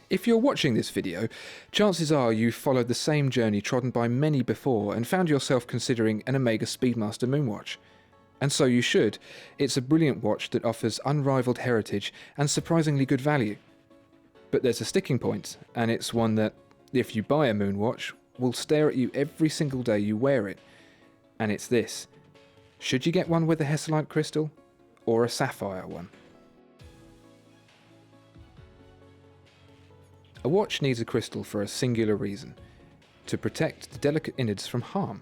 If you're watching this video, chances are you've followed the same journey trodden by many before and found yourself considering an Omega Speedmaster Moonwatch. And so you should. It's a brilliant watch that offers unrivaled heritage and surprisingly good value. But there's a sticking point, and it's one that, if you buy a Moonwatch, will stare at you every single day you wear it. And it's this: should you get one with a Hesalite crystal, or a Sapphire one? A watch needs a crystal for a singular reason: to protect the delicate innards from harm.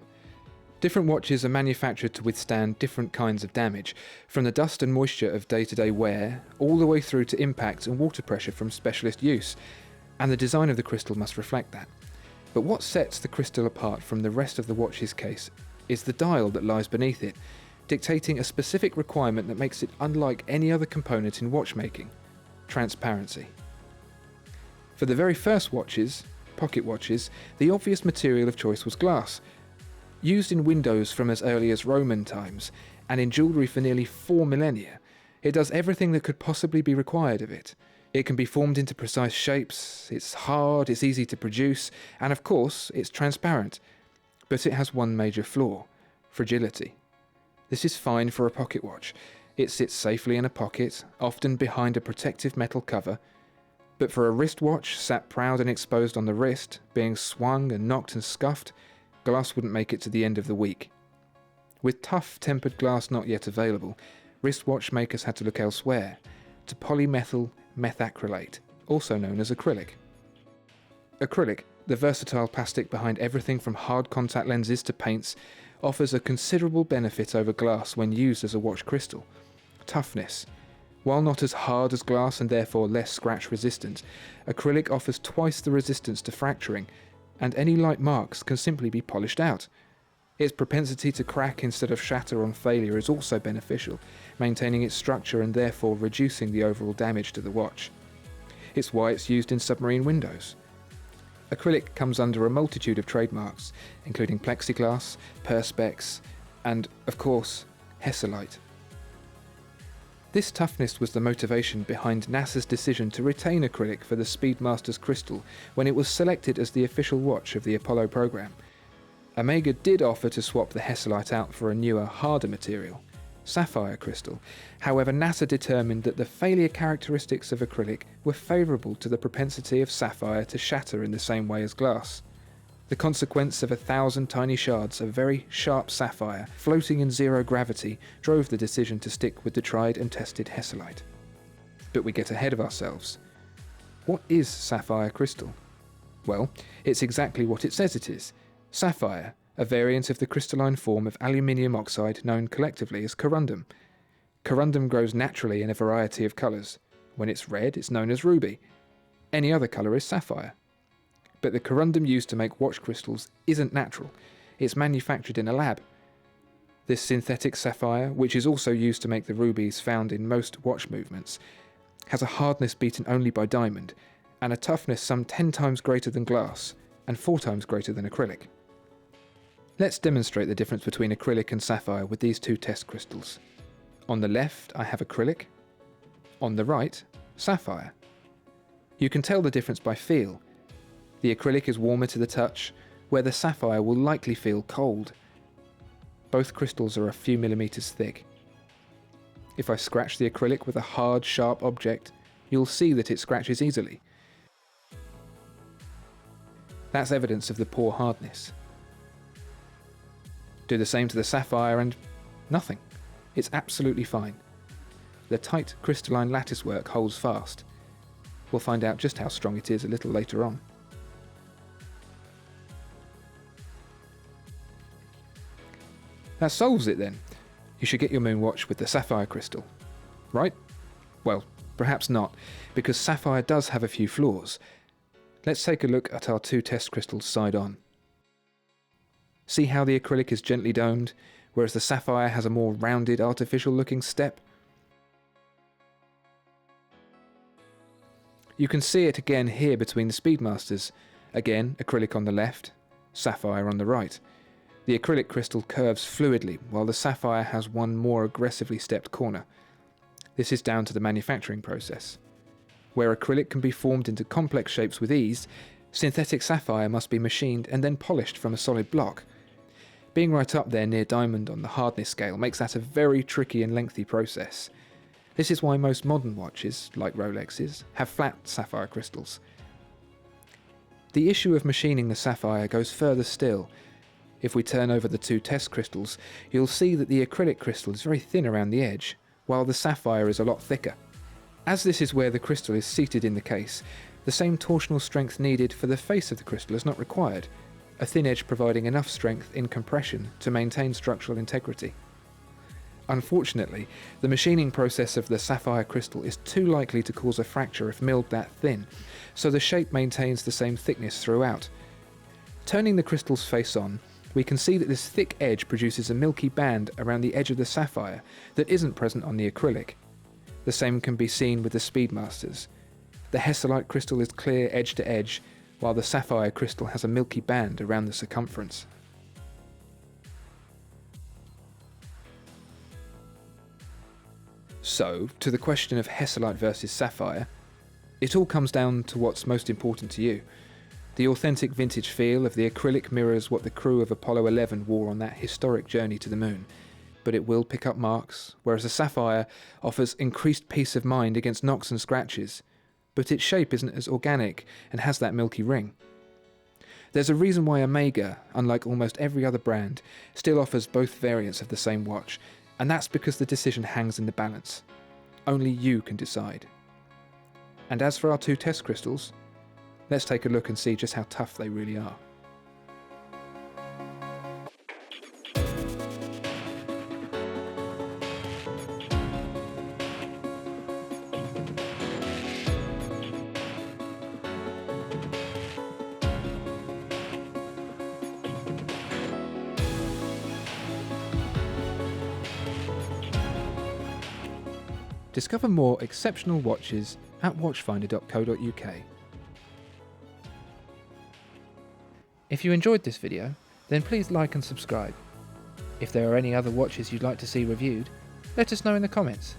Different watches are manufactured to withstand different kinds of damage, from the dust and moisture of day-to-day wear, all the way through to impact and water pressure from specialist use, and the design of the crystal must reflect that. But what sets the crystal apart from the rest of the watch's case is the dial that lies beneath it, dictating a specific requirement that makes it unlike any other component in watchmaking: transparency. For the very first watches, pocket watches, the obvious material of choice was glass. Used in windows from as early as Roman times, and in jewellery for nearly 4 millennia, it does everything that could possibly be required of it. It can be formed into precise shapes, it's hard, it's easy to produce, and of course, it's transparent. But it has one major flaw: fragility. This is fine for a pocket watch. It sits safely in a pocket, often behind a protective metal cover. But for a wristwatch, sat proud and exposed on the wrist, being swung and knocked and scuffed, glass wouldn't make it to the end of the week. With tough tempered glass not yet available, wristwatch makers had to look elsewhere, to polymethyl methacrylate, also known as acrylic. Acrylic, the versatile plastic behind everything from hard contact lenses to paints, offers a considerable benefit over glass when used as a watch crystal: toughness. While not as hard as glass and therefore less scratch resistant, acrylic offers twice the resistance to fracturing, and any light marks can simply be polished out. Its propensity to crack instead of shatter on failure is also beneficial, maintaining its structure and therefore reducing the overall damage to the watch. It's why it's used in submarine windows. Acrylic comes under a multitude of trademarks, including plexiglass, perspex, and, of course, Hesalite. This toughness was the motivation behind NASA's decision to retain acrylic for the Speedmaster's crystal when it was selected as the official watch of the Apollo program. Omega did offer to swap the Hesalite out for a newer, harder material, Sapphire crystal. However, NASA determined that the failure characteristics of acrylic were favourable to the propensity of sapphire to shatter in the same way as glass. The consequence of 1,000 tiny shards of very sharp sapphire floating in zero gravity drove the decision to stick with the tried and tested Hesalite. But we get ahead of ourselves. What is sapphire crystal? Well, it's exactly what it says it is: sapphire, a variant of the crystalline form of aluminium oxide known collectively as corundum. Corundum grows naturally in a variety of colours. When it's red, it's known as ruby. Any other colour is sapphire. But the corundum used to make watch crystals isn't natural. It's manufactured in a lab. This synthetic sapphire, which is also used to make the rubies found in most watch movements, has a hardness beaten only by diamond, and a toughness some 10 times greater than glass, and 4 times greater than acrylic. Let's demonstrate the difference between acrylic and sapphire with these two test crystals. On the left, I have acrylic. On the right, sapphire. You can tell the difference by feel. The acrylic is warmer to the touch, where the sapphire will likely feel cold. Both crystals are a few millimeters thick. If I scratch the acrylic with a hard, sharp object, you'll see that it scratches easily. That's evidence of the poor hardness. Do the same to the sapphire and nothing. It's absolutely fine. The tight crystalline latticework holds fast. We'll find out just how strong it is a little later on. That solves it then. You should get your Moonwatch with the sapphire crystal. Right? Well, perhaps not, because sapphire does have a few flaws. Let's take a look at our two test crystals side on. See how the acrylic is gently domed, whereas the sapphire has a more rounded, artificial looking step? You can see it again here between the Speedmasters. Again, acrylic on the left, sapphire on the right. The acrylic crystal curves fluidly, while the sapphire has one more aggressively stepped corner. This is down to the manufacturing process. Where acrylic can be formed into complex shapes with ease, synthetic sapphire must be machined and then polished from a solid block. Being right up there near diamond on the hardness scale makes that a very tricky and lengthy process. This is why most modern watches, like Rolex's, have flat sapphire crystals. The issue of machining the sapphire goes further still. If we turn over the two test crystals, you'll see that the acrylic crystal is very thin around the edge, while the sapphire is a lot thicker. As this is where the crystal is seated in the case, the same torsional strength needed for the face of the crystal is not required, a thin edge providing enough strength in compression to maintain structural integrity. Unfortunately, the machining process of the sapphire crystal is too likely to cause a fracture if milled that thin, so the shape maintains the same thickness throughout. Turning the crystal's face on, we can see that this thick edge produces a milky band around the edge of the sapphire that isn't present on the acrylic. The same can be seen with the Speedmasters. The Hesalite crystal is clear edge to edge, while the sapphire crystal has a milky band around the circumference. So, to the question of Hesalite versus sapphire, it all comes down to what's most important to you. The authentic vintage feel of the acrylic mirrors what the crew of Apollo 11 wore on that historic journey to the moon, but it will pick up marks, whereas a sapphire offers increased peace of mind against knocks and scratches, but its shape isn't as organic and has that milky ring. There's a reason why Omega, unlike almost every other brand, still offers both variants of the same watch, and that's because the decision hangs in the balance. Only you can decide. And as for our two test crystals, let's take a look and see just how tough they really are. Discover more exceptional watches at watchfinder.co.uk. If you enjoyed this video, then please like and subscribe. If there are any other watches you'd like to see reviewed, let us know in the comments.